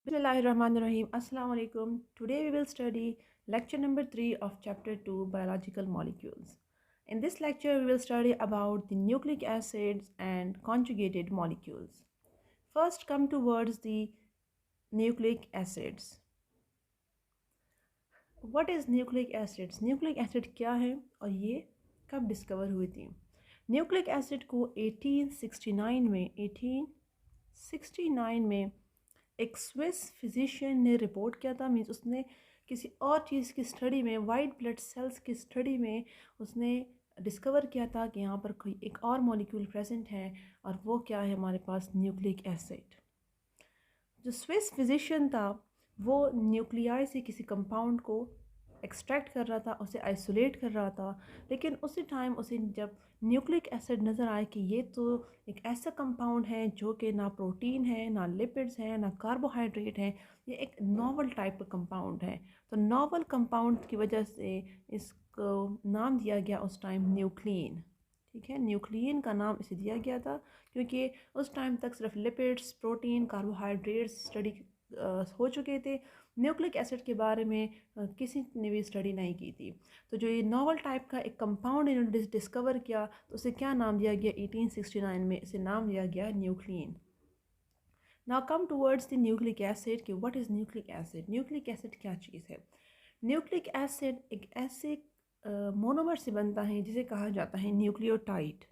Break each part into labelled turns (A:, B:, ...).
A: Bismillahirrahmanirrahim. Assalamu alaikum. Today we will study lecture number 3 of chapter 2 biological molecules. In this lecture we will study about the nucleic acids and conjugated molecules. First come towards the nucleic acids. What is nucleic acids? Nucleic acid क्या है और ये कब discover हुई थी? Nucleic acid को 1869 में एक स्विस फिजिशियन ने रिपोर्ट किया था। मीन्स उसने किसी और चीज़ की स्टडी में, वाइट ब्लड सेल्स की स्टडी में उसने डिस्कवर किया था कि यहाँ पर कोई एक और मॉलिक्यूल प्रेजेंट है और वो क्या है हमारे पास न्यूक्लिक एसिड। जो स्विस फिजिशियन था वो न्यूक्लियाई से किसी कंपाउंड को एक्सट्रैक्ट कर रहा था, उसे आइसोलेट कर रहा था, लेकिन उसी टाइम उसे जब न्यूक्लिक एसिड नज़र आए कि ये तो एक ऐसा कंपाउंड है जो कि ना प्रोटीन है, ना लिपिड्स हैं, ना कार्बोहाइड्रेट है, ये एक नॉवल टाइप का कंपाउंड है। तो नॉवल कंपाउंड की वजह से इसको नाम दिया गया उस टाइम न्यूक्लियन। ठीक है, न्यूक्लियन का नाम इसे दिया गया था क्योंकि उस टाइम तक सिर्फ लिपिड्स, प्रोटीन, कार्बोहाइड्रेट्स स्टडी हो चुके थे। न्यूक्लिक एसिड के बारे में किसी ने भी स्टडी नहीं की थी। तो जो ये नॉवल टाइप का एक कंपाउंड इन्होंने डिस्कवर किया तो उसे क्या नाम दिया गया? 1869 में इसे नाम दिया गया nucleon. Now come towards the nucleic acid कि what is nucleic acid. Nucleic acid क्या चीज़ है? न्यूक्लिक एसिड एक ऐसे मोनोमर से बनता है जिसे कहा जाता है न्यूक्लियोटाइड।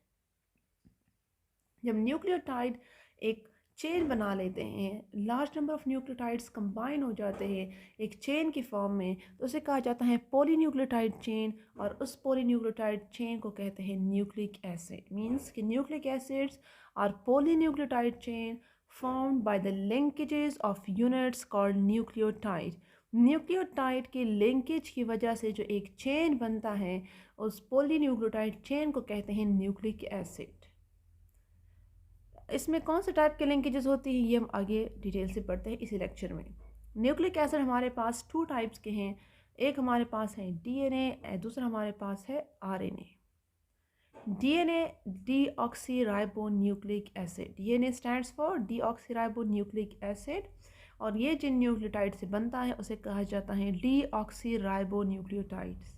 A: जब न्यूक्लियोटाइड एक चेन बना लेते हैं, large number of nucleotides combine हो जाते हैं एक चेन की फॉर्म में, तो उसे कहा जाता है पॉलीन्यूक्लियोटाइड चेन। और उस पॉलीन्यूक्लियोटाइड चेन को कहते हैं न्यूक्लिक एसिड। मींस कि nucleic acids are polynucleotide chain formed by the linkages of units called nucleotide. Nucleotide के लिंकेज की वजह से जो एक चेन बनता है उस पॉलीन्यूक्लियोटाइड चेन को कहते हैं न्यूक्लिक एसिड। इसमें कौन से टाइप के लिंकेजेस होती हैं ये हम आगे डिटेल से पढ़ते हैं इसी लेक्चर में। न्यूक्लिक एसिड हमारे पास टू टाइप्स के हैं। एक हमारे पास है डीएनए, दूसरा हमारे पास है RNA. DNA deoxyribonucleic acid. DNA stands for deoxyribonucleic acid और ये जिन न्यूक्लियोटाइड से बनता है उसे कहा जाता है डीऑक्सीराइबोन्यूक्लियोटाइड्स।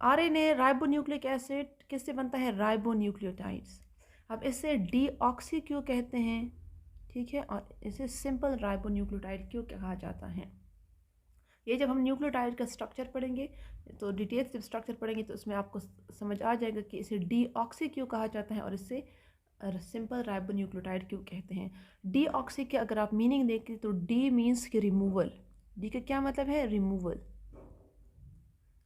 A: आरएनए राइबोन्यूक्लिक एसिड किससे बनता है? राइबोन्यूक्लियोटाइड्स। अब इसे डीऑक्सी क्यों कहते हैं? ठीक है, और इसे सिंपल राइबोन्यूक्लियोटाइड क्यों कहा जाता है? ये जब हम न्यूक्लियोटाइड का स्ट्रक्चर पढ़ेंगे तो डिटेल्स जब स्ट्रक्चर पढ़ेंगे तो उसमें आपको समझ आ जाएगा कि इसे डीऑक्सी क्यों कहा जाता है और इसे सिंपल राइबोन्यूक्लियोटाइड क्यों कहते हैं। डीऑक्सी के अगर आप मीनिंग देखें तो डी मीन्स कि रिमूवल। डी का क्या मतलब है? रिमूवल।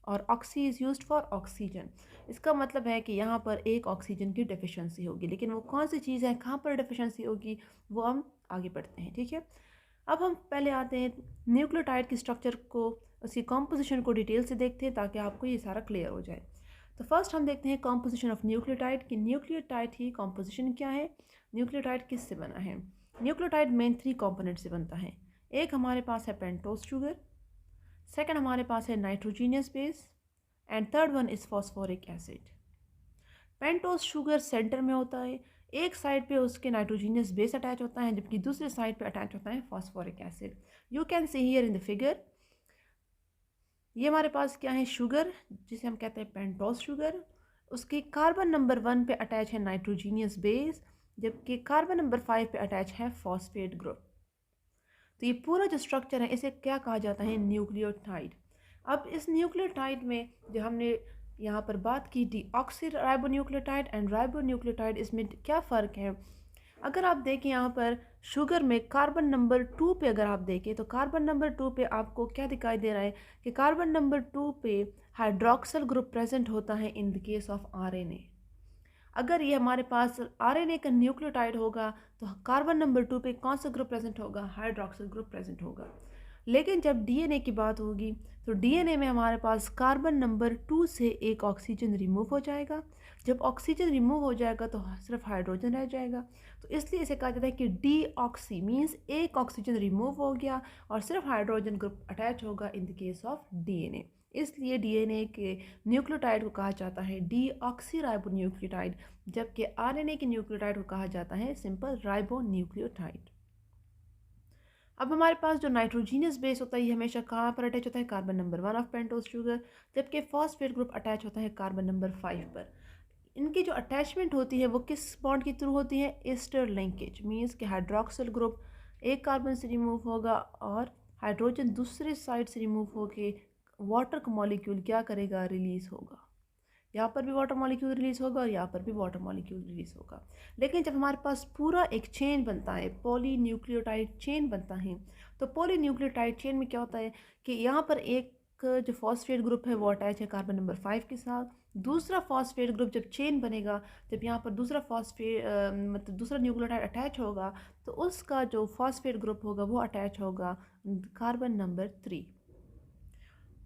A: और oxy is used for oxygen. इसका मतलब है कि यहाँ पर एक ऑक्सीजन की डेफिशिएंसी होगी, लेकिन वो कौन सी चीज़ है, कहाँ पर डेफिशिएंसी होगी, वो हम आगे पढ़ते हैं। ठीक है, अब हम पहले आते हैं न्यूक्लियोटाइड की स्ट्रक्चर को, उसकी कॉम्पोजिशन को डिटेल से देखते हैं ताकि आपको ये सारा क्लियर हो जाए। तो फर्स्ट हम देखते हैं कॉम्पोजिशन ऑफ न्यूक्लियोटाइड कि न्यूक्लियोटाइड की कॉम्पोजिशन क्या है, न्यूक्लियोटाइड किससे बना है। न्यूक्लियोटाइड मेन 3 कंपोनेंट से बनता है। एक हमारे पास है पेंटोस शुगर, सेकंड हमारे पास है nitrogenous base and third one is phosphoric acid. Pentose sugar centre में होता है, एक साइड पे उसके नाइट्रोजीनियस बेस अटैच होता है जबकि दूसरे साइड पे अटैच होता है phosphoric acid. You can see here in the figure, ये हमारे पास क्या है? शुगर, जिसे हम कहते हैं पेंटोस शुगर। उसके कार्बन नंबर 1 पे अटैच है नाइट्रोजीनियस बेस जबकि कार्बन नंबर 5 पे अटैच है फॉस्फेट ग्रुप। तो ये पूरा जो स्ट्रक्चर है इसे क्या कहा जाता है? न्यूक्लियोटाइड। अब इस न्यूक्लियोटाइड में जो हमने यहाँ पर बात की डीऑक्सीराइबोन्यूक्लियोटाइड एंड राइबोन्यूक्लियोटाइड, इसमें क्या फ़र्क है? अगर आप देखें यहाँ पर शुगर में कार्बन नंबर 2 पे अगर आप देखें तो कार्बन नंबर 2 पे आपको क्या दिखाई दे रहा है कि कार्बन नंबर 2 पे हाइड्रोक्सिल ग्रुप प्रेजेंट होता है in the case of RNA. अगर ये हमारे पास आरएनए का न्यूक्लियोटाइड होगा तो कार्बन नंबर 2 पे कौन सा ग्रुप प्रेजेंट होगा? हाइड्रोक्सिल ग्रुप प्रेजेंट होगा। लेकिन जब डीएनए की बात होगी तो डीएनए में हमारे पास कार्बन नंबर 2 से एक ऑक्सीजन रिमूव हो जाएगा। जब ऑक्सीजन रिमूव हो जाएगा तो सिर्फ हाइड्रोजन रह जाएगा। तो इसलिए इसे कहा जाता है कि डीऑक्सी मीन्स एक ऑक्सीजन रिमूव हो गया और सिर्फ हाइड्रोजन ग्रुप अटैच होगा in the case of DNA. इसलिए डीएनए के न्यूक्लियोटाइड को कहा जाता है डीऑक्सीराइबोन्यूक्लियोटाइड जबकि आरएनए के न्यूक्लियोटाइड को कहा जाता है सिंपल राइबोन्यूक्लियोटाइड। अब हमारे पास जो नाइट्रोजीनियस बेस होता है ये हमेशा कहाँ पर अटैच होता है, carbon number 1 of pentose sugar, जबकि फॉस्फेट ग्रुप अटैच होता है कार्बन नंबर 5 पर। इनकी जो अटैचमेंट होती है वो किस बॉन्ड के थ्रू होती है, एस्टर लिंकेज, मीन्स कि हाइड्रोक्सिल ग्रुप एक कार्बन से रिमूव होगा और हाइड्रोजन दूसरे साइड से रिमूव होके वाटर का मॉलिक्यूल क्या करेगा, रिलीज होगा। यहाँ पर भी वाटर मॉलिक्यूल रिलीज होगा और यहाँ पर भी वाटर मॉलिक्यूल रिलीज होगा। लेकिन जब हमारे पास पूरा एक चेन बनता है, पॉली न्यूक्लियोटाइड चेन बनता है, तो पॉली न्यूक्लियोटाइड चेन में क्या होता है कि यहाँ पर एक जो फॉस्फेट ग्रुप है वो अटैच है कार्बन नंबर 5 के साथ, दूसरा फॉस्फेट ग्रुप जब चेन बनेगा, जब यहाँ पर दूसरा फॉस्फेट मतलब दूसरा न्यूक्लियोटाइड अटैच होगा, तो उसका जो फॉस्फेट ग्रुप होगा वो अटैच होगा कार्बन नंबर 3,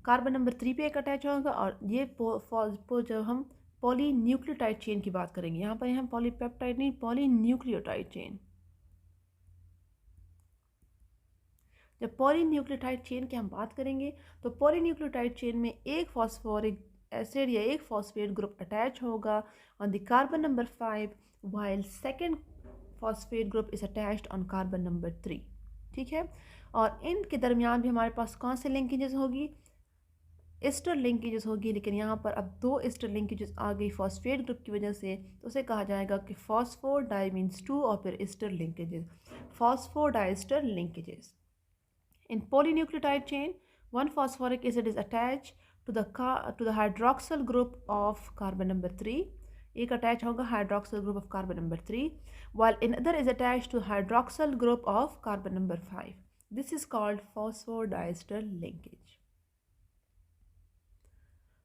A: कार्बन नंबर 3 पे एक अटैच होगा। और ये जब हम पॉली न्यूक्लियोटाइड चेन की बात करेंगे, यहाँ पर हम पॉलीपेप्टाइड नहीं, पॉली न्यूक्लियोटाइड चेन, जब पॉली न्यूक्लियोटाइड चेन की हम बात करेंगे तो पॉली न्यूक्लियोटाइड चेन में एक फॉस्फोरिक एसिड या एक फॉस्फेट ग्रुप अटैच होगा on the carbon number 5 while second phosphate group is attached on carbon number 3। ठीक है, और इनके दरमियान भी हमारे पास कौन से लिंकेजेस होगी, एस्टर लिंकेजेस होगी। लेकिन यहाँ पर अब 2 एस्टर लिंकेजेस आ गई फॉस्फेट ग्रुप की वजह से, तो उसे कहा जाएगा कि फॉस्फोडाई मीन्स 2 और फिर ester linkages, phosphodiester linkages. In polynucleotide chain, one phosphoric acid is attached to the hydroxyl group of carbon number 3. एक अटैच होगा hydroxyl group of carbon number 3, while another is attached to hydroxyl group of carbon number 5. This is called phosphodiester linkage.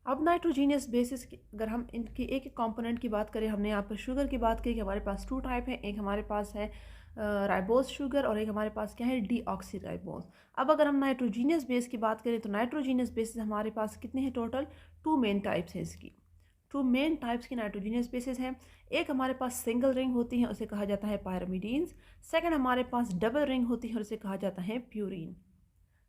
A: अब nitrogenous basis की अगर हम इनकी एक एक component की बात करें, हमने यहाँ पर शुगर की बात की कि हमारे पास 2 टाइप है, एक हमारे पास है राइबोज शुगर और एक हमारे पास क्या है, डीऑक्सी राइबोज। अब अगर हम नाइट्रोजीनियस बेस की बात करें तो नाइट्रोजीनियस बेसिस हमारे पास कितने हैं टोटल, 2 मेन टाइप्स हैं इसकी, 2 मेन टाइप्स की नाइट्रोजीनियस बेसिस हैं। एक हमारे पास सिंगल रिंग होती है, उसे कहा जाता है पायरामिडीन्स। सेकंड हमारे पास डबल रिंग होती है और उसे कहा जाता है प्यूरिन।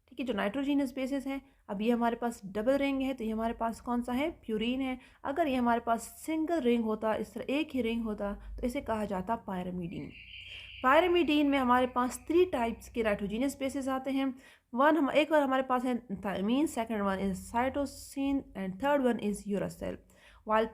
A: ठीक है, जो नाइट्रोजीनियस बेसिस है, अब ये हमारे पास डबल रिंग है तो ये हमारे पास कौन सा है, प्यूरिन है। अगर ये हमारे पास सिंगल रिंग होता, इस तरह एक ही रिंग होता, तो इसे कहा जाता पायरामिडीन। पायरामिडीन में हमारे पास 3 टाइप्स के नाइट्रोजीनियस बेसिस आते हैं। एक बार हमारे पास है thymine, second one is cytosine and third one is uracil. while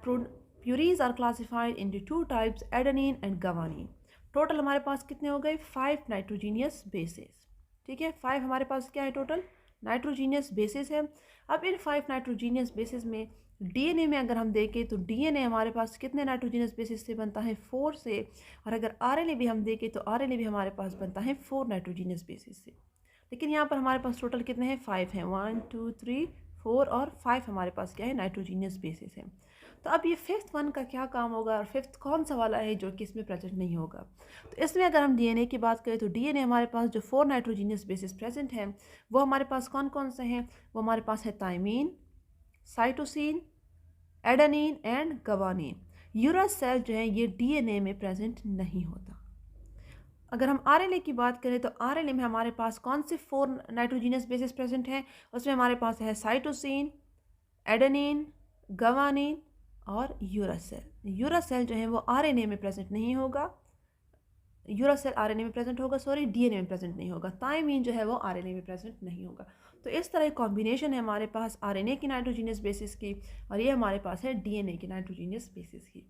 A: purines are classified into 2 types, adenine and guanine. Total हमारे पास कितने हो गए, 5 नाइट्रोजीनियस बेसिस। ठीक है, 5 हमारे पास क्या है टोटल नाइट्रोजीनियस बेसिस है। अब इन 5 नाइट्रोजीनियस बेसिस में डीएनए में अगर हम देखें तो डीएनए हमारे पास कितने नाइट्रोजीनियस बेसिस से बनता है, 4 से। और अगर आरएनए भी हम देखें तो आरएनए भी हमारे पास बनता है 4 नाइट्रोजीनियस बेसिस से। लेकिन यहाँ पर हमारे पास टोटल कितने हैं, 5 हैं, 1 2 3 4 और 5 हमारे पास क्या है, नाइट्रोजीनियस बेसिस है। तो अब ये 5th वन का क्या काम होगा और 5th कौन सा वाला है जो कि इसमें प्रेजेंट नहीं होगा। तो इसमें अगर हम डीएनए की बात करें तो डीएनए हमारे पास जो 4 नाइट्रोजीनियस बेसिस प्रेजेंट हैं वो हमारे पास कौन कौन से हैं, वो हमारे पास है thymine, cytosine, adenine and guanine. Uracil जो है ये डीएनए में प्रेजेंट नहीं होता। अगर हम आरएनए की बात करें तो आरएनए में हमारे पास कौन से 4 नाइट्रोजीनियस बेसिस प्रेजेंट हैं, उसमें हमारे पास है साइटोसिन, एडेनिन, गवानीन और यूरासिल। यूरासिल जो है वो आरएनए में प्रेजेंट नहीं होगा, यूरासिल आरएनए में प्रेजेंट होगा, सॉरी डीएनए में प्रेजेंट नहीं होगा। थायमीन जो है वो आरएनए में प्रेजेंट नहीं होगा। तो इस तरह कॉम्बिनेशन है हमारे पास आरएनए की नाइट्रोजीनियस बेसिस की और ये हमारे पास है डीएनए की नाइट्रोजीनियस बेसिस की।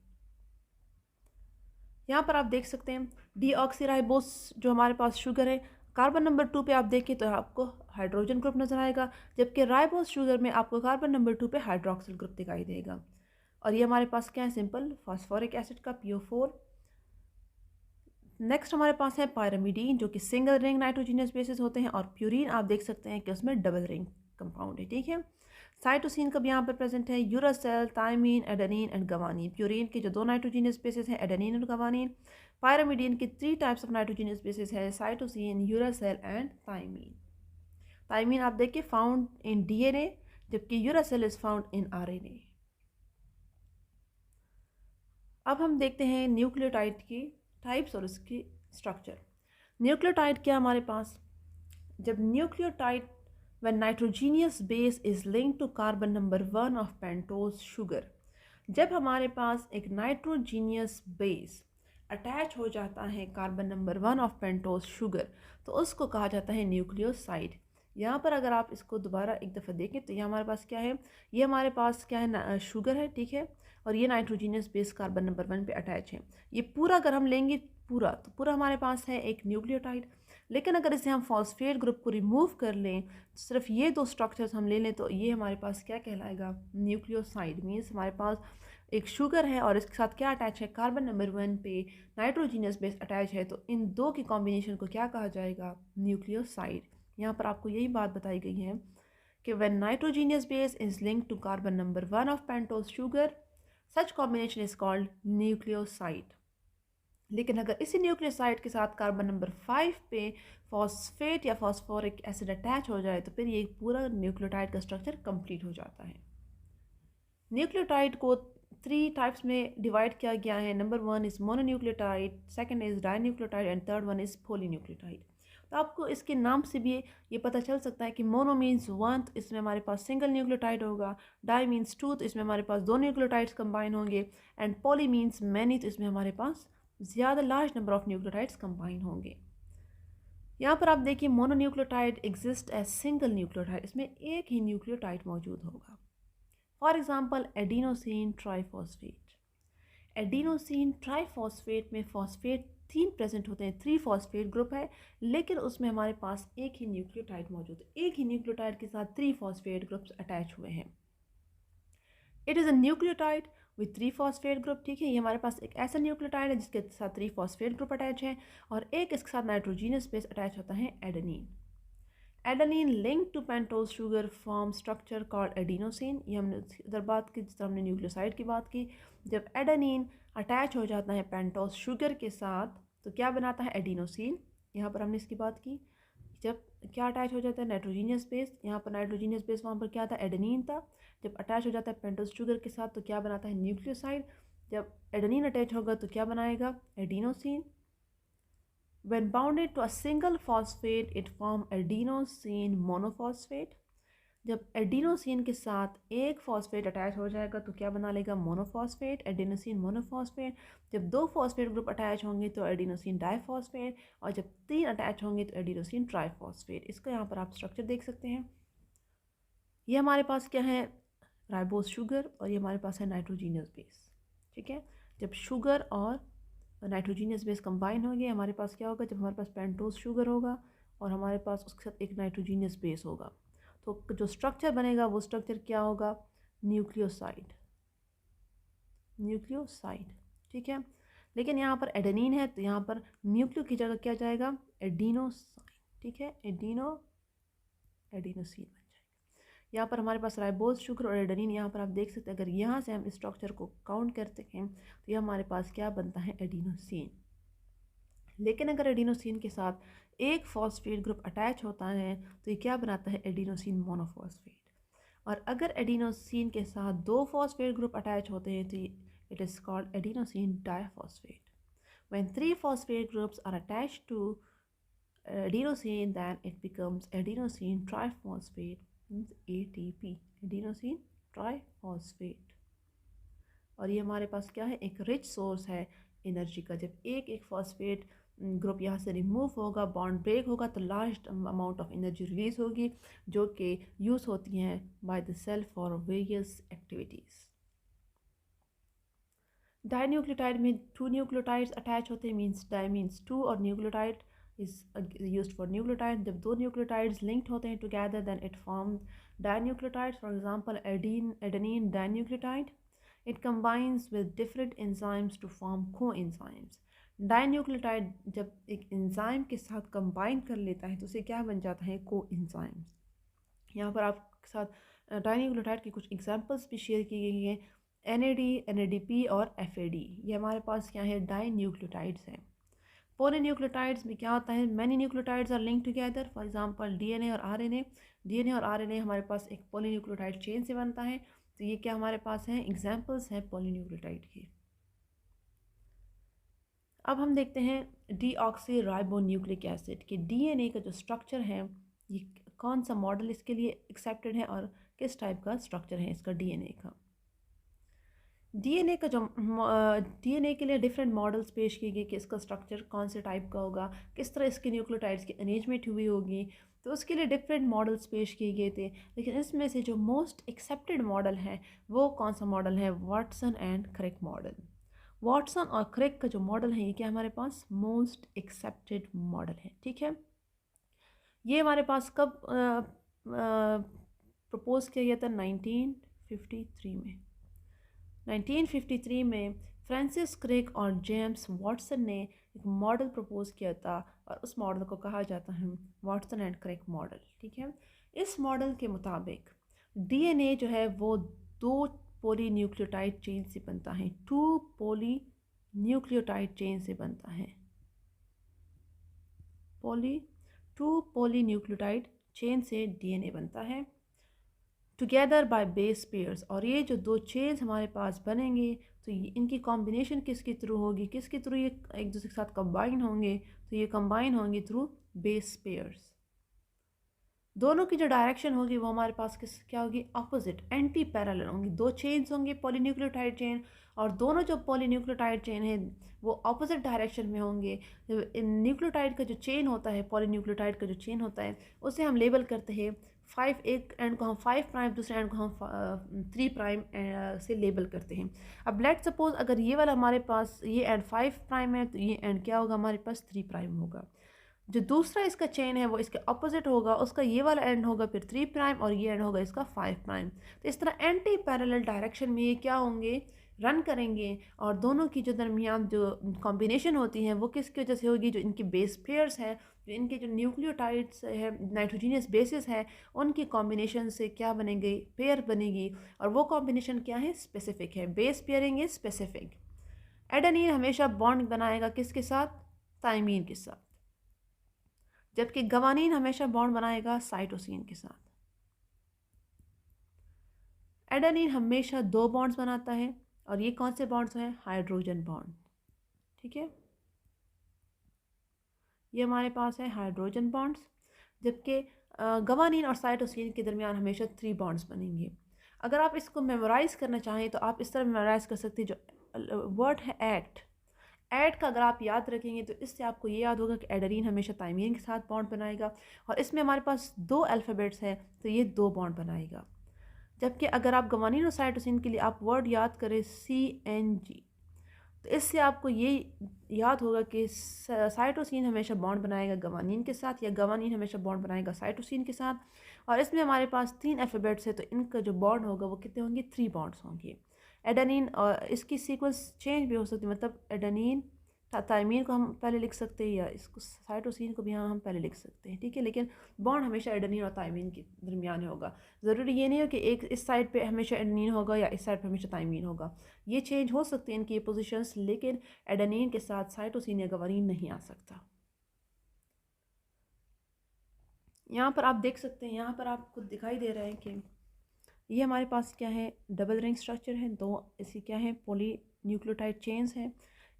A: यहाँ पर आप देख सकते हैं डीऑक्सीराइबोस जो हमारे पास शुगर है, कार्बन नंबर 2 पे आप देखें तो आपको हाइड्रोजन ग्रुप नजर आएगा, जबकि राइबोस शुगर में आपको कार्बन नंबर 2 पे हाइड्रोक्सिल ग्रुप दिखाई देगा। और ये हमारे पास क्या है, सिंपल फॉस्फोरिक एसिड का PO4। नेक्स्ट हमारे पास है पायरामिडीन जो कि सिंगल रिंग नाइट्रोजीनियस बेसिस होते हैं, और प्यूरिन आप देख सकते हैं कि उसमें डबल रिंग कंपाउंड है। ठीक है, साइटोसिन का भी यहाँ पर प्रेजेंट है, uracil, thymine, adenine and guanine. Purine के जो 2 नाइट्रोजीनियस बेसिस हैं, एडेनिन और गवानीन। पायरामिडीन के 3 टाइप्स ऑफ नाइट्रोजीनियस बेसिस है, cytosine, uracil and thymine. Thymine आप देखिए फाउंड इन डीएनए, जबकि uracil is found in RNA. अब हम देखते हैं न्यूक्लियोटाइड की टाइप्स और उसकी स्ट्रक्चर। न्यूक्लियोटाइड क्या हमारे पास, जब nucleotide when nitrogenous base is linked to carbon number 1 of pentose sugar, जब हमारे पास एक नाइट्रोजीनियस बेस अटैच हो जाता है carbon number 1 of pentose sugar, तो उसको कहा जाता है न्यूक्लियोसाइड। यहाँ पर अगर आप इसको दोबारा एक दफ़ा देखें तो ये हमारे पास क्या है, ये हमारे पास क्या है, शुगर है, ठीक है, और ये नाइट्रोजीनियस बेस कार्बन नंबर 1 पे अटैच है। ये पूरा अगर हम लेंगे पूरा, तो पूरा हमारे पास है एक न्यूक्लियोटाइड। लेकिन अगर इसे हम फॉस्फेट ग्रुप को रिमूव कर लें, सिर्फ ये दो स्ट्रक्चर्स हम ले लें, तो ये हमारे पास क्या कहलाएगा, न्यूक्लियोसाइड। मीन्स हमारे पास एक शुगर है और इसके साथ क्या अटैच है, कार्बन नंबर 1 पे नाइट्रोजीनियस बेस अटैच है, तो इन दो की कॉम्बिनेशन को क्या कहा जाएगा, न्यूक्लियोसाइड। यहाँ पर आपको यही बात बताई गई है कि when nitrogenous base is linked to carbon number 1 of pentose sugar, such combination is called nucleoside. लेकिन अगर इसी न्यूक्लियोसाइड के साथ कार्बन नंबर 5 पे फॉस्फेट या फॉस्फोरिक एसिड अटैच हो जाए, तो फिर ये पूरा न्यूक्लियोटाइड का स्ट्रक्चर कंप्लीट हो जाता है। न्यूक्लियोटाइड को 3 टाइप्स में डिवाइड किया गया है। Number 1 is mononucleotide, second is dinucleotide and third one is polynucleotide. तो आपको इसके नाम से भी ये पता चल सकता है कि मोनो मीन्स 1, तो इसमें हमारे पास सिंगल न्यूक्लियोटाइड होगा। डाई मीन्स 2, तो इसमें हमारे पास 2 न्यूक्लियोटाइड्स कंबाइन होंगे। एंड पॉली मीन्स मैनी, तो इसमें हमारे पास ज़्यादा large number of nucleotides combine होंगे। यहाँ पर आप देखिए mononucleotide exist as single nucleotide, इसमें एक ही न्यूक्लियोटाइड मौजूद होगा। For example adenosine triphosphate. Adenosine triphosphate में फॉस्फेट 3 प्रेजेंट होते हैं, 3 फॉस्फेट ग्रुप है, लेकिन उसमें हमारे पास एक ही न्यूक्लियोटाइड मौजूद है। एक ही न्यूक्लियोटाइड के साथ 3 फॉस्फेट ग्रुप्स अटैच हुए हैं। It is a nucleotide with 3 phosphate group, ठीक है। ये हमारे पास एक ऐसा न्यूक्लियोटाइड है जिसके साथ 3 फॉस्फेट ग्रुप अटैच है, और एक इसके साथ नाइट्रोजीनियस बेस अटैच होता है adenine. Adenine link to pentose sugar form structure called adenosine. ये हमने इधर बात की, जिस तरह हमने न्यूक्लियोसाइड की बात की। जब एडेनिन अटैच हो जाता है पेंटोज शुगर के साथ, तो क्या बनाता है, एडिनोसिन। यहाँ पर हमने इसकी बात की। जब क्या अटैच हो जाता है, नाइट्रोजीनियस बेस। यहाँ पर नाइट्रोजीनियस बेस वहाँ पर क्या था, एडेनिन था। जब अटैच हो जाता है पेंटोज शुगर के साथ, तो क्या बनाता है, न्यूक्लियोसाइड। जब एडेनिन अटैच होगा तो क्या बनाएगा, adenosine. When bounded to a single phosphate, it form adenosine monophosphate. जब एडिनोसिन के साथ एक फॉस्फेट अटैच हो जाएगा तो क्या बना लेगा, मोनोफॉस्फेट, एडिनोसिन मोनोफॉस्फेट। जब 2 फॉस्फेट ग्रुप अटैच होंगे तो एडिनोसिन डाइफॉस्फेट, और जब 3 अटैच होंगे तो एडिनोसिन ट्राइफॉस्फेट। इसका यहाँ पर आप स्ट्रक्चर देख सकते हैं। ये हमारे पास क्या है, राइबोज शुगर, और ये हमारे पास है नाइट्रोजीनियस बेस, ठीक है। जब शुगर और नाइट्रोजीनियस बेस कंबाइन होंगे, हमारे पास क्या होगा, जब हमारे पास पेंटोज शुगर होगा और हमारे पास उसके साथ एक नाइट्रोजीनियस बेस होगा, तो जो स्ट्रक्चर बनेगा वो स्ट्रक्चर क्या होगा, न्यूक्लियोसाइड। न्यूक्लियोसाइड, ठीक है। लेकिन यहाँ पर एडेनिन है, तो यहाँ पर न्यूक्लियो की जगह क्या जाएगा, एडिनोसाइन, ठीक है, एडिनोसिन बन जाएगा। यहाँ पर हमारे पास राइबोज शुगर और एडेनिन, यहाँ पर आप देख सकते हैं। अगर यहाँ से हम इस स्ट्रक्चर को काउंट करते हैं तो ये हमारे पास क्या बनता है, एडिनोसिन। लेकिन अगर एडिनोसिन के साथ एक फॉस्फेट ग्रुप अटैच होता है तो ये क्या बनाता है, एडिनोसिन मोनोफॉस्फेट। और अगर एडिनोसिन के साथ 2 फॉस्फेट ग्रुप अटैच होते हैं तो it is called adenosine diphosphate. When 3 phosphate groups are attached to adenosine, then it becomes adenosine triphosphate, means ATP, adenosine triphosphate। और ये हमारे पास क्या है, एक रिच सोर्स है एनर्जी का। जब एक एक फॉस्फेट ग्रुप यहाँ से रिमूव होगा, बॉन्ड ब्रेक होगा, तो large amount of energy release होगी, जो कि यूज़ होती हैं by the cell for various activities. Dinucleotide में 2 न्यूक्लियोटाइड्स अटैच होते हैं, मीन्स डाई मीन्स 2 और nucleotide is used for nucleotide. जब 2 न्यूक्लियोटाइड्स लिंक्ड होते हैं together, then it form dinucleotide. For example adenine dinucleotide. It combines with different enzymes to form coenzymes. Dinucleotide जब एक enzyme के साथ कंबाइन कर लेता है तो उसे क्या बन जाता है, कोएंजाइम्स। यहाँ पर आपके साथ डाइन्यूक्लियोटाइड की कुछ एग्जांपल्स भी शेयर की गई हैं। NAD, NADP और FAD, ये हमारे पास क्या है, डाई न्यूक्लियोटाइड्स हैं। पॉलीन्यूक्लियोटाइड्स में क्या होता है, many nucleotides are link together. For example DNA और RNA। DNA और RNA हमारे पास एक पॉलीन्यूक्लियोटाइड चेन से बनता है, तो ये क्या हमारे पास हैं, एग्जांपल्स हैं पॉलीन्यूक्लियोटाइड के। अब हम देखते हैं डीऑक्सी राइबोन्यूक्लिक एसिड के DNA का जो स्ट्रक्चर है, ये कौन सा मॉडल इसके लिए एक्सेप्टेड है और किस टाइप का स्ट्रक्चर है इसका DNA का। डीएनए का जो डीएनए के लिए डिफरेंट मॉडल्स पेश किए गए कि इसका स्ट्रक्चर कौन से टाइप का होगा, किस तरह इसके न्यूक्लियोटाइड्स की अरेंजमेंट हुई होगी, तो उसके लिए डिफरेंट मॉडल्स पेश किए गए थे। लेकिन इसमें से जो मोस्ट एक्सेप्टेड मॉडल है वो कौन सा मॉडल है? Watson and Crick model. Watson और क्रिक का जो मॉडल है ये क्या हमारे पास मोस्ट एक्सेप्टेड मॉडल है। ठीक है, ये हमारे पास कब प्रपोज किया गया था? 1953 में। 1953 में फ्रांसिस क्रिक और जेम्स वाटसन ने एक मॉडल प्रपोज किया था और उस मॉडल को कहा जाता है वाटसन एंड क्रिक मॉडल। ठीक है, इस मॉडल के मुताबिक डीएनए जो है वो दो पोली न्यूक्लियोटाइड चेन से बनता है, टू पोली न्यूक्लियोटाइड चेन से बनता है, टू पोली न्यूक्लियोटाइड चेन से डीएनए बनता है टुगेदर बाय बेस पेयर्स। और ये जो दो चेन्स हमारे पास बनेंगे तो इनकी कॉम्बिनेशन किसके थ्रू होगी? किसके थ्रू ये एक दूसरे के साथ कंबाइन होंगे? तो ये कंबाइन होंगे थ्रू बेस पेयर्स। दोनों की जो डायरेक्शन होगी वो हमारे पास क्या होगी? अपोजिट, एंटी पैरेलल होंगी। दो चेन्स होंगे पॉलीन्यूक्लियोटाइड चेन, और दोनों जो पॉलीन्यूक्लियोटाइड चेन है वो अपोजिट डायरेक्शन में होंगे। न्यूक्लियोटाइड का जो चेन होता है, पॉलीन्यूक्लियोटाइड का जो चेन होता है, उसे हम लेबल करते हैं 5। एक एंड को हम 5 प्राइम, दूसरे एंड को हम 3 प्राइम से लेबल करते हैं। अब लेट सपोज अगर ये वाला हमारे पास ये एंड 5 प्राइम है तो ये एंड क्या होगा? हमारे पास 3 प्राइम होगा। जो दूसरा इसका चेन है वो इसके ऑपोजिट होगा, उसका ये वाला एंड होगा फिर 3 प्राइम और ये एंड होगा इसका 5 प्राइम। तो इस तरह एंटी पैरेलल डायरेक्शन में ये क्या होंगे? रन करेंगे। और दोनों की जो दरमियान जो कॉम्बिनेशन होती है वो किसकी वजह से होगी? जो इनके बेस पेयर्स हैं, जो इनके जो न्यूक्लियोटाइड्स है, नाइट्रोजीनियस बेसिस है, उनकी कॉम्बिनेशन से क्या बनेगी? पेयर बनेगी। और वो कॉम्बिनेशन क्या है? स्पेसिफिक है। Base pairing is specific. Adenine हमेशा बॉन्ड बनाएगा किसके साथ? थायमीन के साथ, जबकि गवानीन हमेशा बॉन्ड बनाएगा साइटोसिन के साथ। एडेनिन हमेशा दो बॉन्ड्स बनाता है, और ये कौन से बॉन्ड्स हैं? Hydrogen bond. ठीक है, ये हमारे पास है हाइड्रोजन बॉन्ड्स, जबकि गवानीन और साइटोसिन के दरमियान हमेशा 3 बॉन्ड्स बनेंगे। अगर आप इसको मेमोराइज करना चाहें तो आप इस तरह मेमोराइज कर सकते हैं। जो वर्ड है एक्ट, ऐड का अगर आप याद रखेंगे तो इससे आपको ये याद होगा कि एडेनिन हमेशा थायमीन के साथ बॉन्ड बनाएगा, और इसमें हमारे पास 2 अल्फ़ाबेट्स हैं तो ये 2 बॉन्ड बनाएगा। जबकि अगर आप गवानीन और साइटोसिन के लिए आप वर्ड याद करें CNG, तो इससे आपको ये याद होगा कि साइटोसिन हमेशा बॉन्ड बनाएगा गवानीन के साथ, या गवानीन हमेशा बॉन्ड बनाएगा साइटोसिन के साथ। और इसमें हमारे पास 3 अल्फ़ाबेट्स है तो इनका जो बॉन्ड होगा वो कितने होंगे? 3 बॉन्ड्स होंगे। एडेनिन, और इसकी सीक्वेंस चेंज भी हो सकती है, मतलब एडेनिन थायमीन को हम पहले लिख सकते हैं, या इसको साइटोसिन को भी यहाँ हम पहले लिख सकते हैं। ठीक है, लेकिन बॉन्ड हमेशा एडेनिन और थायमीन के दरमियान होगा। ज़रूरी ये नहीं हो कि एक इस साइड पे हमेशा एडेनिन होगा या इस साइड पे हमेशा थायमीन होगा। ये चेंज हो सकती है इनकी पोजीशंस, लेकिन एडेनिन के साथ साइटोसिन या गवानीन नहीं आ सकता। यहाँ पर आप देख सकते हैं, यहाँ पर आपको दिखाई दे रहा है कि ये हमारे पास क्या है? डबल रिंग स्ट्रक्चर है। दो इसी क्या है? पॉली न्यूक्लियोटाइड चेन्स हैं।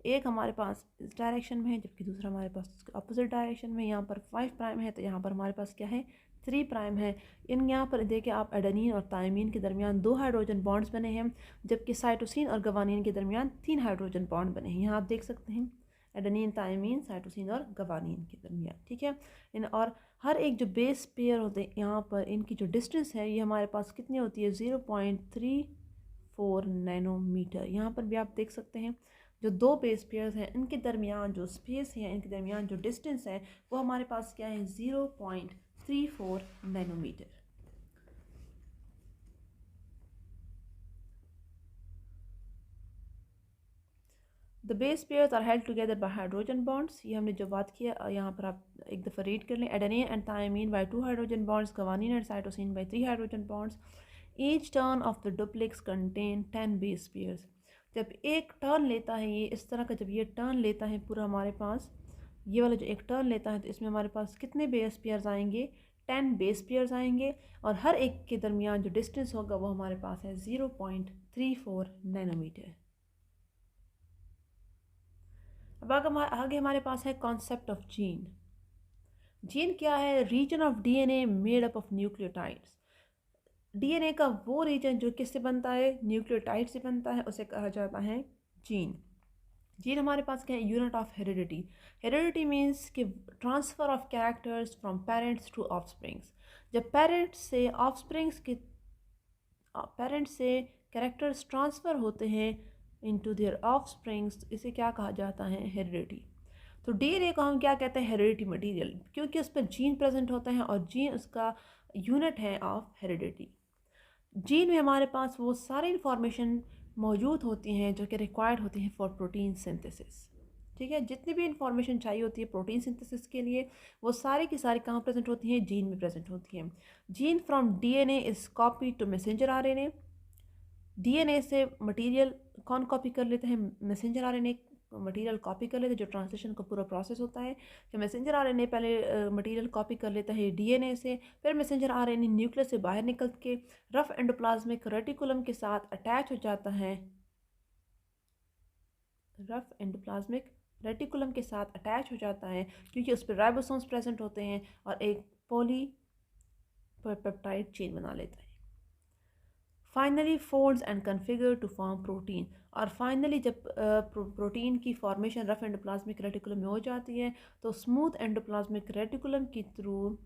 A: एक हमारे पास इस डायरेक्शन में है, जबकि दूसरा हमारे पास अपोजिट डायरेक्शन में। यहाँ पर 5 प्राइम है तो यहाँ पर हमारे पास क्या है? 3 प्राइम है। यहाँ पर देखिए आप, एडेनिन और थायमीन के दरमियान 2 हाइड्रोजन बॉन्ड्स बने हैं, जबकि साइटोसिन और गवानीन के दरमियान 3 हाइड्रोजन बॉन्ड बने हैं। यहाँ आप देख सकते हैं एडेनिन, थायमीन, साइटोसिन और गवानीन के दरमियान। ठीक है, और हर एक जो बेस पेयर होते हैं यहाँ पर, इनकी जो डिस्टेंस है ये हमारे पास कितनी होती है? 0.34 नैनोमीटर। यहाँ पर भी आप देख सकते हैं जो दो बेस पेयर्स हैं इनके दरमियान जो स्पेस है, इनके दरमियान जो डिस्टेंस है वो हमारे पास क्या है? 0.34 nanometer. The base pairs are held together by hydrogen bonds. ये हमने जो बात किया यहाँ पर आप एक दफ़ा रीड कर लें। Adenine and thymine by 2 hydrogen bonds, guanine and cytosine by 3 hydrogen bonds. Each turn of the duplex contain 10 base pairs. जब एक टर्न लेता है ये इस तरह का, जब ये टर्न लेता है पूरा हमारे पास, ये वाला जो एक टर्न लेता है तो इसमें हमारे पास कितने बेस पेयर्स आएंगे? 10 बेस पेयर्स आएंगे, और हर एक के दरमियान जो डिस्टेंस होगा वो हमारे पास है 0.34 नैनोमीटर। अब आगे हमारे पास है कॉन्सेप्ट ऑफ जीन। जीन क्या है? Region of DNA made up of nucleotides. DNA का वो रीजन जो किससे बनता है, न्यूक्लियोटाइड से बनता है, उसे कहा जाता है जीन। जीन हमारे पास क्या है, unit of heredity. Heredity means कि transfer of characters from parents to offsprings. जब पेरेंट्स से कैरेक्टर्स ट्रांसफ़र होते हैं इनटू देयर ऑफस्प्रिंग्स, इसे क्या कहा जाता है, हेरिडिटी। तो डीएनए को हम क्या कहते हैं, हेरिडिटी मटेरियल, क्योंकि उस पर जीन प्रेजेंट होता है और जीन उसका यूनिट है ऑफ हेरिडिटी। जीन में हमारे पास वो सारी इंफॉर्मेशन मौजूद होती हैं जो कि रिक्वायर्ड होती हैं फॉर प्रोटीन सिंथेसिस। ठीक है, जितनी भी इंफॉर्मेशन चाहिए होती है प्रोटीन सिंथेसिस के लिए, वो सारी की सारी कहाँ प्रेजेंट होती हैं, जीन में प्रेजेंट होती हैं। Gene from DNA is copy to messenger RNA. DNA से मटेरियल कौन कॉपी कर लेते हैं, मैसेंजर आरएनए मटेरियल कॉपी कर लेते हैं, जो ट्रांसलेशन का पूरा प्रोसेस होता है। जो मैसेंजर आरएनए पहले मटेरियल कॉपी कर लेता है डीएनए से, फिर मैसेंजर आरएनए न्यूक्लियस से बाहर निकल के रफ एंडोप्लाज्मिक रेटिकुलम के साथ अटैच हो जाता है, रफ एंडोप्लाज्मिक रेटिकुलम के साथ अटैच हो जाता है, क्योंकि उस पर राइबोसोम्स प्रेजेंट होते हैं और एक पॉली पेप्टाइड चेन बना लेता है। Finally folds and configure to form protein. और फाइनली जब प्रोटीन की फॉर्मेशन रफ एंडोप्लाज्मिक रेटिकुलम में हो जाती है, तो स्मूथ एंडोप्लाज्मिक रेटिकुलम के थ्रू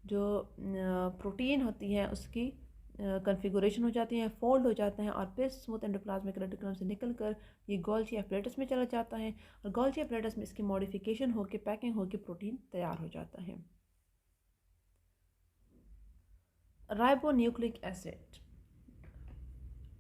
A: जो प्रोटीन होती है उसकी कन्फिगरेशन हो जाती है, फोल्ड हो जाते हैं, और फिर स्मूथ एंडोप्लाज्मिक रेटिकुलम से निकलकर ये गोल्जी एपरेटस में चला जाता है, और गोल्जी एपरेटस में इसकी मॉडिफिकेशन होकर पैकिंग होकर प्रोटीन तैयार हो जाता है। राइबोन्यूक्लिक एसिड,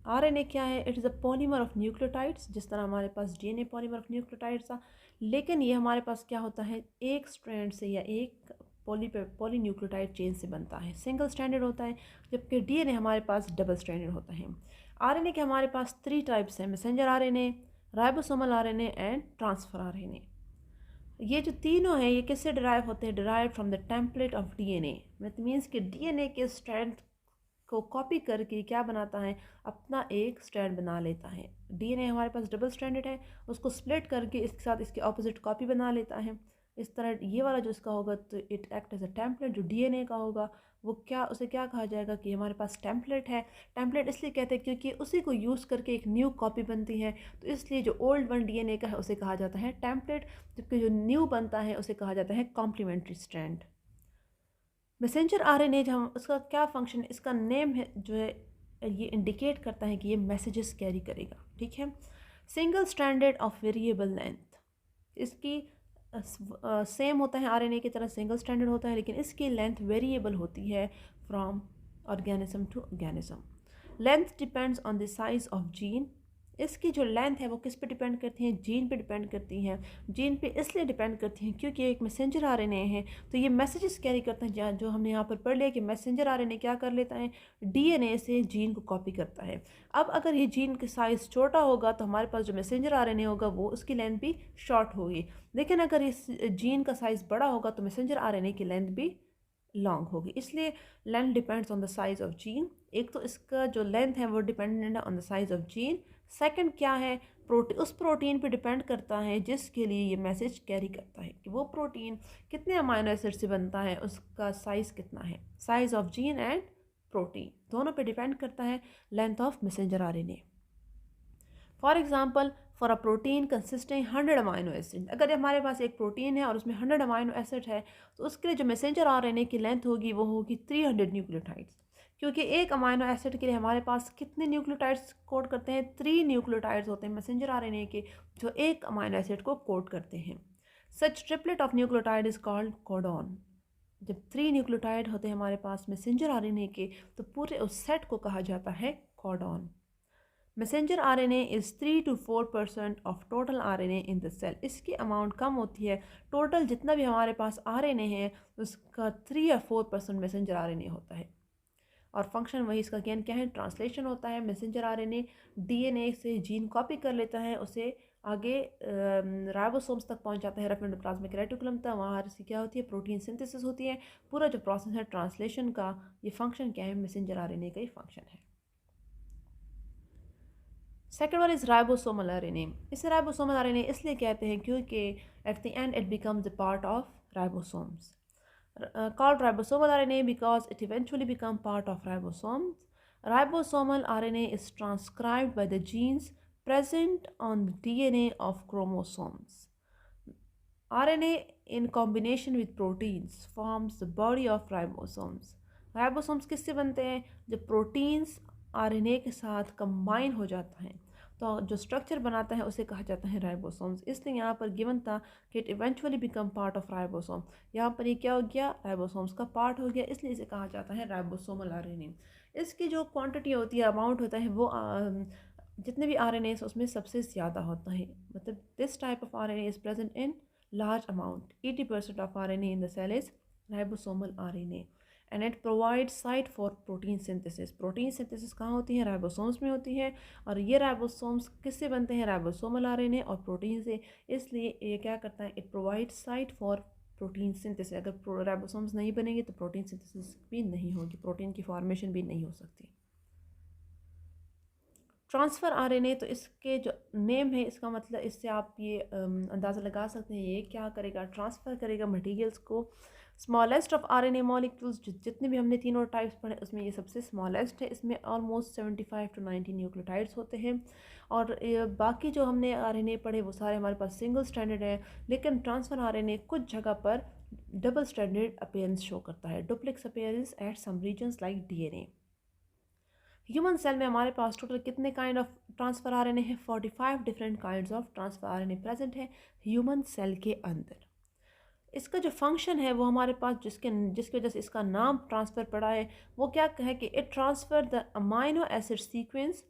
A: आरएनए क्या है, it is a polymer of nucleotides. जिस तरह हमारे पास डीएनए पॉलीमर ऑफ न्यूक्लियोटाइड्स था, लेकिन ये हमारे पास क्या होता है, एक स्ट्रैंड से या एक पॉलीन्यूक्लियोटाइड चेन से बनता है, सिंगल स्ट्रैंडेड होता है, जबकि डीएनए हमारे पास डबल स्ट्रैंडेड होता है। आरएनए के हमारे पास 3 टाइप्स हैं, messenger RNA, ribosomal RNA and transfer RNA. ये जो तीनों हैं ये किससे डिराइव होते हैं, derive from the template of DNA. That means कि डीएनए के स्ट्रैंड को कॉपी करके क्या बनाता है, अपना एक स्ट्रैंड बना लेता है। डीएनए हमारे पास डबल स्ट्रैंडेड है, उसको स्प्लिट करके इसके साथ इसके ऑपोजिट कॉपी बना लेता है। इस तरह ये वाला जो इसका होगा तो it act as a template. जो डीएनए का होगा वो क्या, उसे क्या कहा जाएगा कि हमारे पास टेम्पलेट है। टेम्पलेट इसलिए कहते हैं क्योंकि उसी को यूज़ करके एक न्यू कॉपी बनती है, तो इसलिए जो ओल्ड वन डीएनए का है उसे कहा जाता है टेम्पलेट, जबकि जो न्यू बनता है उसे कहा जाता है कॉम्प्लीमेंट्री स्ट्रैंड। मैसेंजर आरएनए जो हम उसका क्या फंक्शन, इसका नेम है जो है ये इंडिकेट करता है कि ये मैसेजेस कैरी करेगा। ठीक है, single stranded of variable length, इसकी सेम होता है आरएनए की तरह, सिंगल स्ट्रैंडेड होता है, लेकिन इसकी लेंथ वेरिएबल होती है from organism to organism. Length depends on the size of gene. इसकी जो लेंथ है वो किस पे डिपेंड करती है, जीन पे डिपेंड करती हैं। जीन पे इसलिए डिपेंड करती हैं क्योंकि एक मैसेंजर आरएनए है, तो ये मैसेजेस कैरी करते हैं। जो हमने यहाँ पर पढ़ लिया कि मैसेंजर आरएनए क्या कर लेता है, डीएनए से जीन को कॉपी करता है। अब अगर ये जीन का साइज़ छोटा होगा तो हमारे पास जो मैसेंजर आरएनए होगा वो उसकी लेंथ भी शॉर्ट होगी, लेकिन अगर इस जीन का साइज़ बड़ा होगा तो मैसेंजर आरएनए की लेंथ भी लॉन्ग होगी। इसलिए length depends on the size of gene. एक तो इसका जो लेंथ है वो डिपेंडेंट है on the size of gene. Second क्या है, उस प्रोटीन पे डिपेंड करता है जिसके लिए ये मैसेज कैरी करता है, कि वो प्रोटीन कितने अमाइनो एसिड से बनता है, उसका साइज़ कितना है। Size of gene and protein दोनों पे डिपेंड करता है length of messenger RNA. For example, for a protein consisting 100 amino acid, अगर हमारे पास एक प्रोटीन है और उसमें 100 अमाइनो एसिड है, तो उसके लिए जो मैसेंजर आरएनए की लेंथ होगी वो होगी 300 न्यूक्लियोटाइड्स। क्योंकि एक अमाइनो एसिड के लिए हमारे पास कितने न्यूक्लियोटाइड्स कोड करते हैं, 3 न्यूक्लियोटाइड्स होते हैं मैसेंजर आरएनए के जो एक अमाइनो एसिड को कोड करते हैं। Such triplet of nucleotide is called codon. जब 3 न्यूक्लियोटाइड होते हैं हमारे पास मैसेंजर आरएनए के, तो पूरे उस सेट को कहा जाता है codon. Messenger RNA is 3 to 4% of total RNA in the cell. इसकी अमाउंट कम होती है, टोटल जितना भी हमारे पास आरएनए है उसका 3 या 4% मैसेंजर आरएनए होता है। और फंक्शन वही इसका अगेन क्या है, ट्रांसलेशन होता है। मैसेंजर आरएनए डीएनए से जीन कॉपी कर लेता है, उसे आगे राइबोसोम्स तक पहुंच जाता है, रफ एंडोप्लाज्मिक रेटिकुलम तक। वहाँ से क्या होती है, प्रोटीन सिंथेसिस होती है। पूरा जो प्रोसेस है ट्रांसलेशन का, ये फंक्शन क्या है, मैसेंजर आरएनए का ही फंक्शन है। Second one is ribosomal RNA. इसे राइबोसोमल आरएनए इसलिए कहते हैं क्योंकि at the end it becomes the part of ribosomes. called ribosomal RNA because it eventually become part of ribosomes. Ribosomal RNA is transcribed by the genes present on the DNA of chromosomes. RNA in combination with proteins forms the body of ribosomes. Ribosomes किससे बनते हैं? जब proteins RNA के साथ combine हो जाता है तो जो स्ट्रक्चर बनाता है उसे कहा जाता है राइबोसोम्स। इसलिए यहाँ पर गिवन था कि it eventually become part of ribosome. यहाँ पर ये क्या हो गया? राइबोसोम्स का पार्ट हो गया, इसलिए इसे कहा जाता है राइबोसोमल आरएनए। इसकी जो क्वांटिटी होती है, अमाउंट होता है, वो जितने भी आरएनए उसमें सबसे ज़्यादा होता है। मतलब this type of RNA is present in large amount. 80% of RNA in the cell is ribosomal RNA and it provides site for protein synthesis. Protein synthesis कहाँ होती है? राइबोसोम्स में होती है। और ये राइबोसोम्स किससे बनते हैं? राइबोसोमल आरएनए और प्रोटीन से। इसलिए ये क्या करता है? It provides site for protein synthesis. अगर राइबोसोम्स नहीं बनेंगे तो प्रोटीन सिंथेसिस भी नहीं होगी, प्रोटीन की फॉर्मेशन भी नहीं हो सकती। ट्रांसफ़र आरएनए, तो इसके जो नेम है इसका मतलब इससे आप ये अंदाज़ा लगा सकते हैं ये क्या करेगा? ट्रांसफ़र करेगा मटेरियल्स को। स्मॉलेस्ट ऑफ आरएनए मॉलिक्यूल्स, जितने भी हमने तीनों टाइप्स पढ़े उसमें ये सबसे स्मॉलेस्ट है। इसमें ऑलमोस्ट 75 to 90 न्यूक्लियोटाइड्स होते हैं। और बाकी जो हमने आरएनए पढ़े वो सारे हमारे पास सिंगल स्ट्रैंडेड है, लेकिन ट्रांसफ़र आरएनए कुछ जगह पर डबल स्ट्रैंडेड अपीयरेंस शो करता है, duplex appearance at some regions like DNA. Human cell में हमारे पास टोटल कितने काइंड ऑफ ट्रांसफ़र आरएनए है? 45 different kinds of transfer RNA present है ह्यूमन सेल के अंदर। इसका जो फंक्शन है वो हमारे पास जिसकी वजह से इसका नाम ट्रांसफ़र पड़ा है वो क्या है कि it transfer the amino acid sequence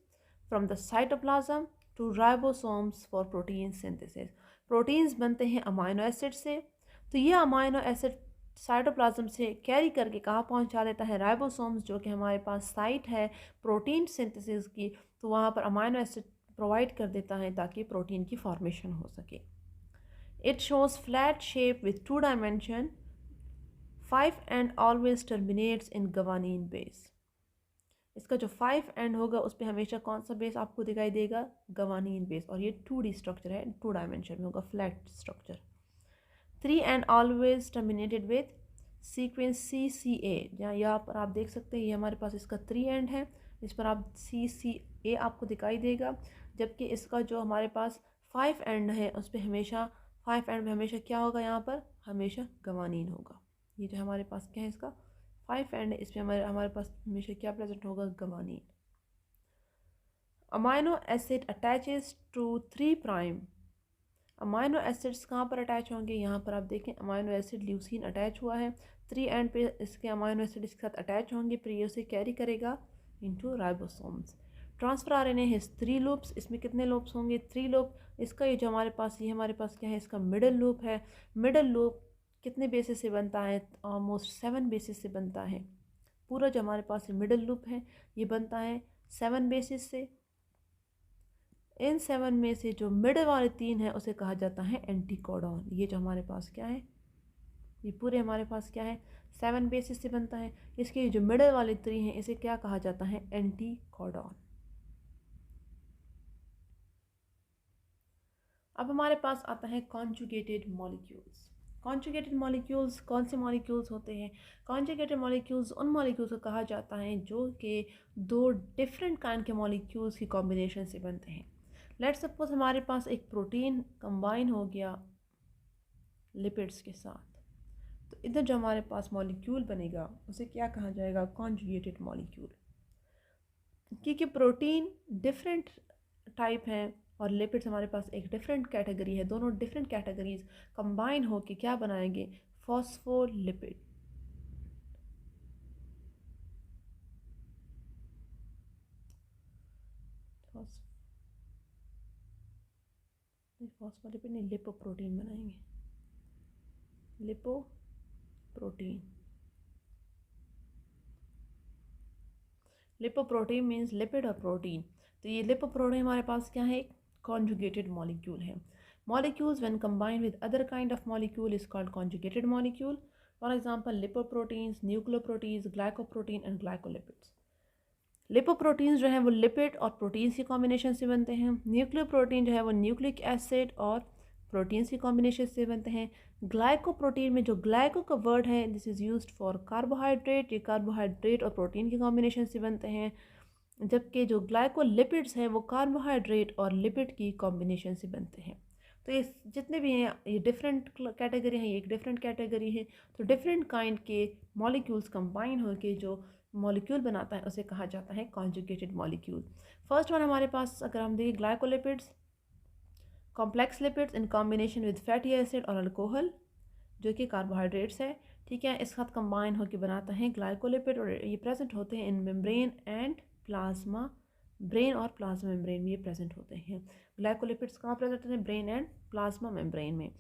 A: from the cytoplasm to ribosomes for protein synthesis. Proteins बनते हैं अमाइनो एसिड से, तो ये अमाइनो एसिड साइटोप्लाज्म से कैरी करके कहाँ पहुँचा देता है? राइबोसोम्स, जो कि हमारे पास साइट है प्रोटीन सिंथेसिस की, तो वहाँ पर अमाइनो एसिड प्रोवाइड कर देता है ताकि प्रोटीन की फॉर्मेशन हो सके। It shows flat shape with 2 dimension 5 and always terminates in guanine base. इसका जो 5 एंड होगा उस पर हमेशा कौन सा बेस आपको दिखाई देगा? Guanine base. और ये 2D स्ट्रक्चर है, 2 डायमेंशन में होगा, flat structure. 3 and always terminated with sequence CCA। यहाँ पर आप देख सकते हैं ये हमारे पास इसका 3 एंड है, इस पर आप CCA आपको दिखाई देगा। जबकि इसका जो हमारे पास 5 एंड है उस पर हमेशा 5 एंड में हमेशा क्या होगा? यहाँ पर हमेशा गवानीन होगा। ये जो हमारे पास क्या है इसका 5 एंड है, इस पर हमारे पास हमेशा क्या प्रेजेंट होगा? Guanine. Amino acid attaches to 3'। Amino acids कहाँ पर अटैच होंगे? यहाँ पर आप देखें अमाइनो एसिड ल्यूसीन अटैच हुआ है 3 एंड पे, इसके अमाइनो एसिड इसके साथ अटैच होंगे, फिर ये उसे कैरी करेगा इनटू राइबोसोम्स। ट्रांसफ़र आरएनए है 3 लूप्स। इसमें कितने लूप्स होंगे? 3 लूप। इसका ये जो हमारे पास ये हमारे पास क्या है? इसका मिडल लूप है। मिडल लूप कितने बेसिस से बनता है? ऑलमोस्ट 7 बेसिस से बनता है। पूरा जो हमारे पास मिडल लूप है ये बनता है 7 बेसिस से। इन 7 में से जो मिडल वाले 3 है उसे कहा जाता है एंटीकोडॉन। ये जो हमारे पास क्या है? ये पूरे हमारे पास क्या है? 7 बेसिस से बनता है। इसके जो मिडल वाले 3 हैं इसे क्या कहा जाता है? एंटीकोडॉन। अब हमारे पास आता है कॉन्जुगेटेड मॉलिक्यूल्स। कॉन्जुगेटेड मॉलिक्यूल्स कौन से मॉलिक्यूल्स होते हैं? कॉन्जुगेटेड मॉलिक्यूल्स उन मॉलिक्यूल्स को कहा जाता है जो कि 2 डिफरेंट काइंड के मॉलिक्यूल्स की कॉम्बिनेशन से बनते हैं। लेट्स सपोज हमारे पास एक प्रोटीन कंबाइन हो गया लिपिड्स के साथ, तो इधर जो हमारे पास मॉलिक्यूल बनेगा उसे क्या कहा जाएगा? Conjugated molecule. क्योंकि प्रोटीन डिफरेंट टाइप हैं और लिपिड्स हमारे पास एक डिफरेंट कैटेगरी है, दोनों डिफरेंट कैटेगरीज कंबाइन होकर क्या बनाएंगे? फॉस्फोलिपिड। फॉस्फोलिपिड नहीं, लिपोप्रोटीन बनाएंगे। लिपोप्रोटीन। लिपोप्रोटीन मीन्स लिपिड और प्रोटीन। तो ये लिपोप्रोटीन हमारे पास क्या है? कॉन्जुगेटेड मॉलिक्यूल है। Molecules when combined with other kind of molecule is called conjugated molecule. For example lipoproteins, nucleoproteins, glycoprotein and glycolipids. Lipoproteins जो है वो लिपिड और प्रोटीन्स की कॉम्बिनेशन से बनते हैं। न्यूक्लियोप्रोटीन जो है वो न्यूक्लिक एसिड और प्रोटीन्स की कॉम्बिनेशन से बनते हैं। ग्लाइकोप्रोटीन में जो ग्लाइको का वर्ड है this is used for carbohydrate, ये कार्बोहाइड्रेट और प्रोटीन की कॉम्बिनेशन से बनते हैं। जबकि जो ग्लाइकोलिपिड्स हैं वो कार्बोहाइड्रेट और लिपिड की कॉम्बिनेशन से बनते हैं। तो ये जितने भी हैं ये डिफरेंट कैटेगरी हैं, ये एक डिफरेंट कैटेगरी है। तो डिफरेंट काइंड के मॉलिक्यूल्स कंबाइन होकर जो मॉलिक्यूल बनाता है उसे कहा जाता है कॉन्जुगेटेड मॉलिक्यूल। फर्स्ट वन हमारे पास अगर हम देखें glycolipids, complex lipids in combination with fatty acid और अल्कोहल जो कि कार्बोहाइड्रेट्स है, ठीक है, इस साथ कंबाइन होकर बनाता है ग्लाइकोलिपिड और ये प्रेजेंट होते हैं इन मेम्ब्रेन एंड प्लाज्मा। ब्रेन और प्लाज्मा मेम्ब्रेन में ये प्रेजेंट होते हैं। ग्लाइकोलिपिड्स कहाँ प्रेजेंट होते हैं? ब्रेन एंड प्लाज्मा मेम्ब्रेन में।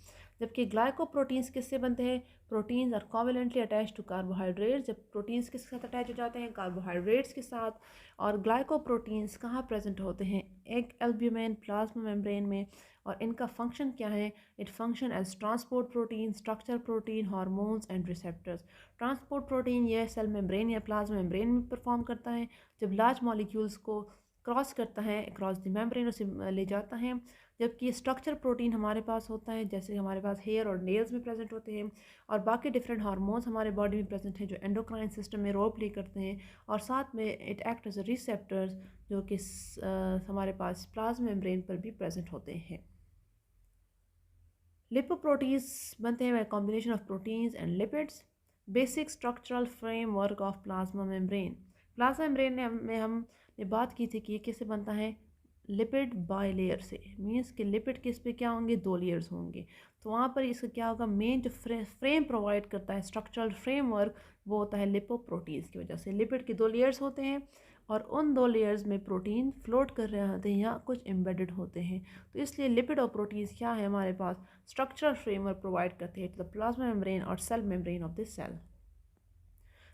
A: जबकि ग्लाइकोप्रोटीन्स किससे बनते हैं? Proteins are covalently attach to carbohydrates. जब प्रोटीन्स किसके साथ अटैच हो जाते हैं? कार्बोहाइड्रेट्स के साथ। और ग्लाइकोप्रोटीन्स कहाँ प्रेजेंट होते हैं? एग एल्ब्यूमेन प्लाज्मा मेम्ब्रेन में। और इनका फंक्शन क्या है? It function as transport protein, structure protein, hormones and receptors. Transport protein यह सेल मेम्ब्रेन या प्लाज्मा मेम्ब्रेन में परफॉर्म करता है जब लार्ज मॉलिक्यूल्स को क्रॉस करता है, क्रॉस द मेम्ब्रेन उसे ले जाता है। जबकि स्ट्रक्चर प्रोटीन हमारे पास होता है जैसे हमारे पास हेयर और नेल्स में प्रेजेंट होते हैं, और बाकी डिफरेंट हार्मोन्स हमारे बॉडी में प्रेजेंट हैं जो एंडोक्राइन सिस्टम में रोल प्ले करते हैं, और साथ में इट एक्ट एज रिसेप्टर्स जो कि हमारे पास प्लाज्मा मेम्ब्रेन पर भी प्रेजेंट होते हैं। लिपोप्रोटीन्स बनते हैं combination of proteins and lipids. Basic structural framework of plasma membrane. Plasma membrane में हमने बात की थी कि ये किससे बनता है? लिपिड बाई लेयर से। मीन्स कि लिपिड के इस पे क्या होंगे? 2 लेयर्स होंगे। तो वहाँ पर इसका क्या होगा? मेन जो फ्रेम प्रोवाइड करता है स्ट्रक्चरल फ्रेमवर्क वो होता है लिपोप्रोटीन्स की वजह से। लिपिड के 2 लेयर्स होते हैं और उन 2 लेयर्स में प्रोटीन फ्लोट कर रहे होते हैं या कुछ एम्बेडेड होते हैं। तो इसलिए लिपिड और प्रोटीन्स क्या है हमारे पास? स्ट्रक्चरल फ्रेमवर्क प्रोवाइड करते हैं टू द प्लाज्मा मेम्ब्रेन और cell membrane of this cell.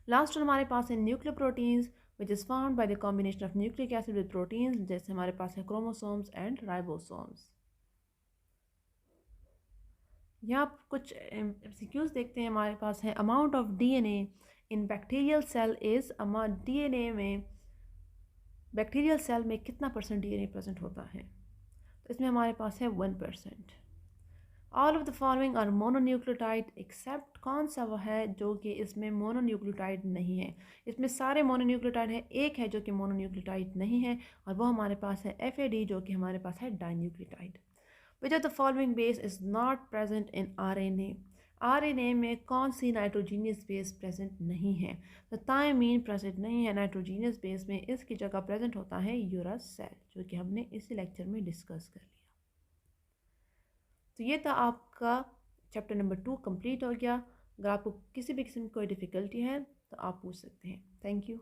A: Last हमारे पास है nucleoproteins which is found by the combination of nucleic acid with proteins. जैसे हमारे पास है क्रोमोसोम्स एंड राइबोसोम्स। यहाँ आप कुछ एमसीक्यूज देखते हैं हमारे पास है। Amount of DNA in bacterial cell is DNA में बैक्टीरियल सेल में कितना % डीएनए प्रेजेंट होता है? तो इसमें हमारे पास है 1%। All of the following are mononucleotide except, कौन सा वह है जो कि इसमें मोनोन्यूक्लियोटाइड नहीं है? इसमें सारे मोनोन्यूक्लियोटाइड है, एक है जो कि मोनोन्यूक्लियोटाइड नहीं है और वो हमारे पास है FAD जो कि हमारे पास है dinucleotide. Which of the following base is not present in RNA? RNA में कौन सी नाइट्रोजीनियस बेस प्रेजेंट नहीं है? तो थायमीन प्रेजेंट नहीं है नाइट्रोजीनियस बेस में, इसकी जगह प्रेजेंट होता है यूरासेल जो कि हमने इसी लेक्चर में डिस्कस कर लिया। तो ये था आपका चैप्टर नंबर 2 कंप्लीट हो गया। अगर आपको किसी भी किस्म की कोई डिफ़िकल्टी है तो आप पूछ सकते हैं। Thank you.